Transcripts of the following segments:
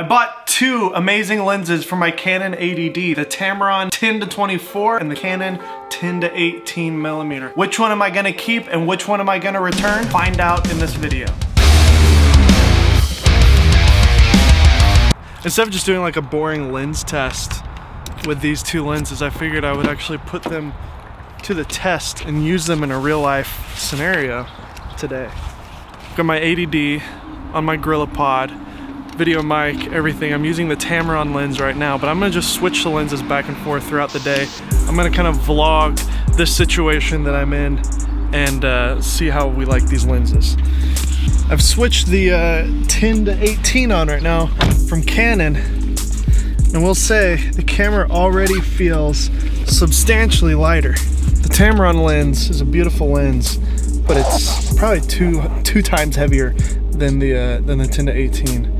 I bought two amazing lenses for my Canon ADD, the Tamron 10-24 and the Canon 10-18mm. Which one am I gonna keep and which one am I gonna return? Find out in this video. Instead of just doing like a boring lens test with these two lenses, I figured I would actually put them to the test and use them in a real life scenario today. I've got my ADD on my GorillaPod, video mic, everything. I'm using the Tamron lens right now, but I'm gonna just switch the lenses back and forth throughout the day. I'm gonna kind of vlog this situation that I'm in and see how we like these lenses. I've switched the 10-18 on right now from Canon, and we'll say the camera already feels substantially lighter. The Tamron lens is a beautiful lens, but it's probably two times heavier than the 10-18.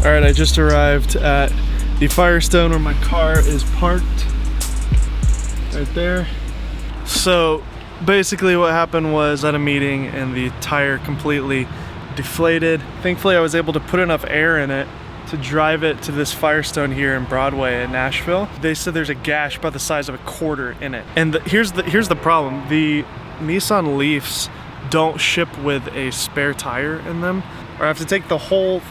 All right, I just arrived at the Firestone where my car is parked, right there. So basically what happened was at a meeting and the tire completely deflated. Thankfully I was able to put enough air in it to drive it to this Firestone here in Broadway in Nashville. They said there's a gash about the size of a quarter in it. And here's the problem. The Nissan Leafs don't ship with a spare tire in them, or I have to take the whole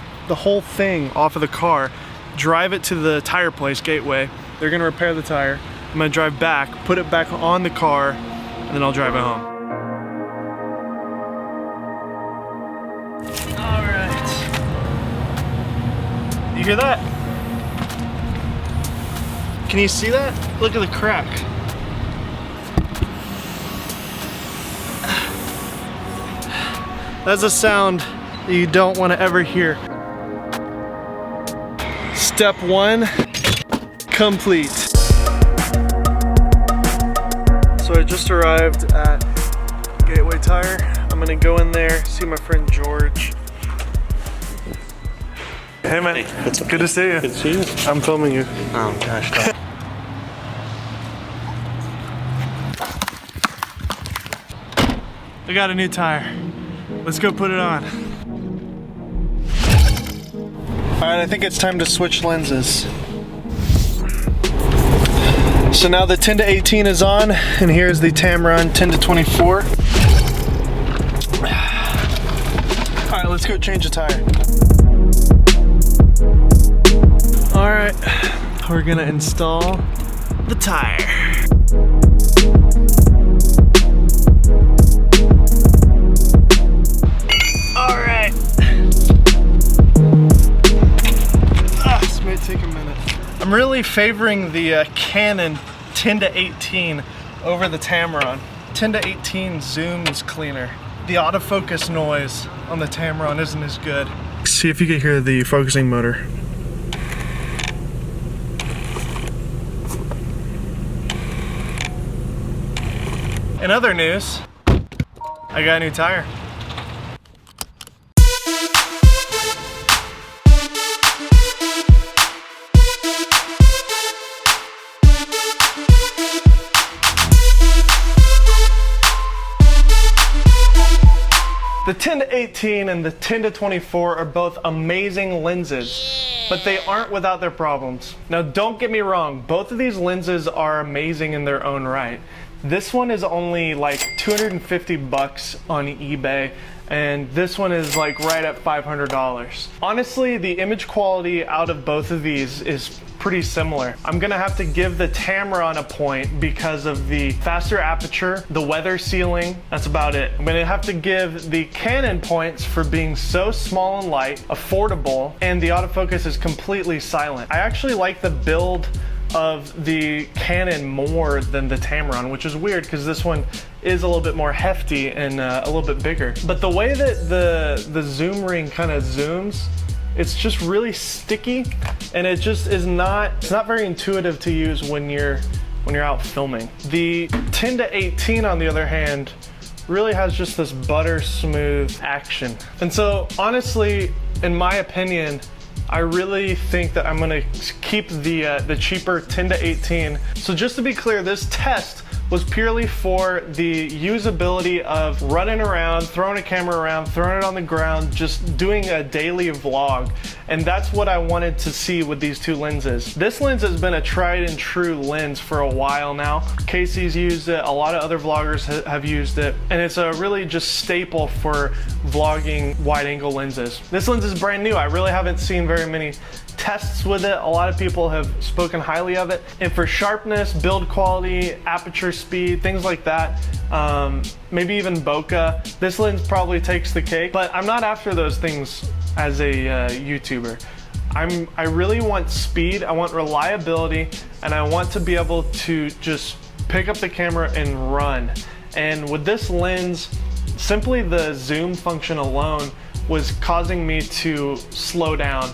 thing off of the car, drive it to the tire place, Gateway. They're gonna repair the tire. I'm gonna drive back, put it back on the car, and then I'll drive it home. All right. You hear that? Can you see that? Look at the crack. That's a sound that you don't want to ever hear. Step one, complete. So I just arrived at Gateway Tire. I'm gonna go in there, see my friend George. Hey man, hey, what's up? Good to see you. Good to see you. I'm filming you. Oh gosh. I got a new tire. Let's go put it on. All right, I think it's time to switch lenses. So now the 10-18 is on, and here's the Tamron 10-24. All right, let's go change the tire. All right, we're gonna install the tire. Take a minute. I'm really favoring the Canon 10-18 over the Tamron. 10-18 zooms cleaner. The autofocus noise on the Tamron isn't as good. See if you can hear the focusing motor. In other news, I got a new tire. The 10-18 and the 10-24 are both amazing lenses, but they aren't without their problems. Now don't get me wrong, both of these lenses are amazing in their own right. This one is only like 250 bucks on eBay, and this one is like right at $500. Honestly, the image quality out of both of these is pretty similar. I'm gonna have to give the Tamron a point because of the faster aperture, the weather sealing, that's about it. I'm gonna have to give the Canon points for being so small and light, affordable, and the autofocus is completely silent. I actually like the build of the Canon more than the Tamron, which is weird because this one is a little bit more hefty and a little bit bigger. But the way that the zoom ring kind of zooms, it's just really sticky, and it just is it's not very intuitive to use when you're out filming. The 10-18 on the other hand really has just this butter smooth action. And so honestly, in my opinion, I really think that I'm gonna keep the cheaper 10-18. So just to be clear, this test was purely for the usability of running around, throwing a camera around, throwing it on the ground, just doing a daily vlog. And that's what I wanted to see with these two lenses. This lens has been a tried and true lens for a while now. Casey's used it, a lot of other vloggers have used it, and it's a really just staple for vlogging wide angle lenses. This lens is brand new. I really haven't seen very many tests with it. A lot of people have spoken highly of it. And for sharpness, build quality, aperture speed, things like that, maybe even bokeh, this lens probably takes the cake. But I'm not after those things as a YouTuber. I really want speed, I want reliability, and I want to be able to just pick up the camera and run. And with this lens, simply the zoom function alone was causing me to slow down.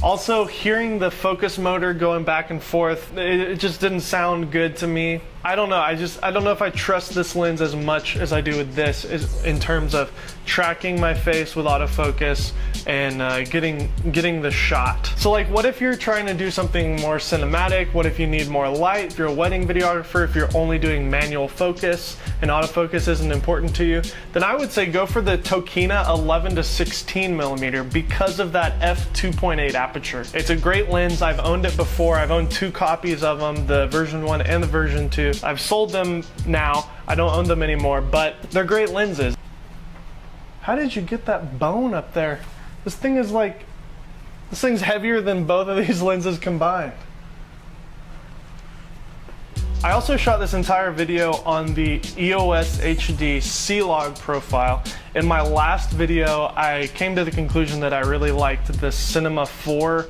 Also, hearing the focus motor going back and forth, it just didn't sound good to me. I don't know, I don't know if I trust this lens as much as I do with this in terms of tracking my face with autofocus and getting the shot. So like, what if you're trying to do something more cinematic? What if you need more light? If you're a wedding videographer, if you're only doing manual focus and autofocus isn't important to you, then I would say go for the Tokina 11 to 16 millimeter because of that f2.8 aperture. It's a great lens. I've owned it before. I've owned 2 copies of them, the version 1 and the version 2. I've sold them now. I don't own them anymore, but they're great lenses. How did you get that bone up there? This thing's heavier than both of these lenses combined. I also shot this entire video on the EOSHD CLOG profile. In my last video, I came to the conclusion that I really liked the Cinema 4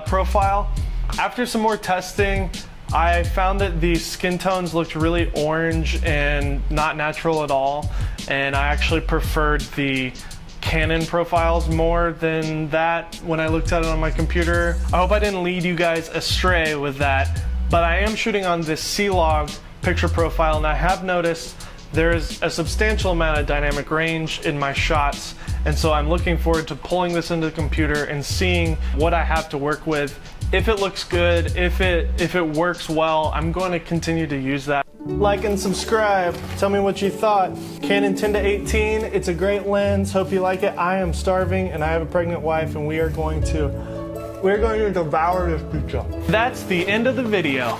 profile. After some more testing, I found that the skin tones looked really orange and not natural at all, and I actually preferred the Canon profiles more than that when I looked at it on my computer. I hope I didn't lead you guys astray with that, but I am shooting on this CLOG picture profile, and I have noticed there's a substantial amount of dynamic range in my shots, and so I'm looking forward to pulling this into the computer and seeing what I have to work with. If it looks good, if it works well, I'm going to continue to use that. Like and subscribe. Tell me what you thought. Canon 10 to 18, it's a great lens. Hope you like it. I am starving and I have a pregnant wife, and we're going to devour this pizza. That's the end of the video.